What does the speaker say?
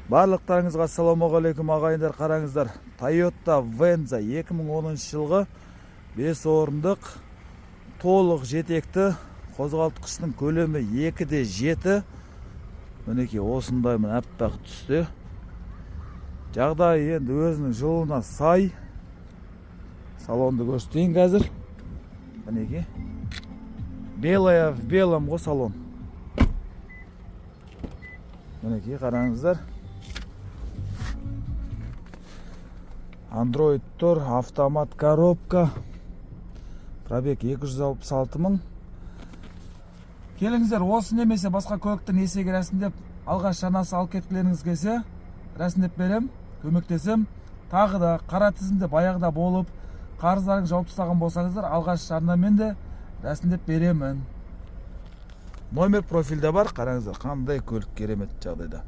Барлықтарыңызға ассалаумағалейкум ағайындар, қараңыздар. Toyota Venza 2010 жылғы 5 орындық толық жетекті қозғалтқыштың көлемі 2/7. Мінекей осындай аппақ түсті. Жағдайы енді өзінің жылына сай. Салонды көрсетейін қазір. Мінекей. Белая в белом ғой салон. Мінекей қараңыздар. Android тұр, автомат коробка. Пробег 266 мың. Келіңіздер, осы немесе басқа көліктің несиеге рәсімдеп алғаш шанасы алып кеткілеріңіз келсе, рәсімдеп берем, көмектесем. Тағы да қара тізімде баяғыда болып, қарыздарың жауып тастаған болсаңыздар, алғаш жарнамен де рәсімдеп беремін. Номер профильде бар, қараңыздар, қандай көлік керемет жағдайда.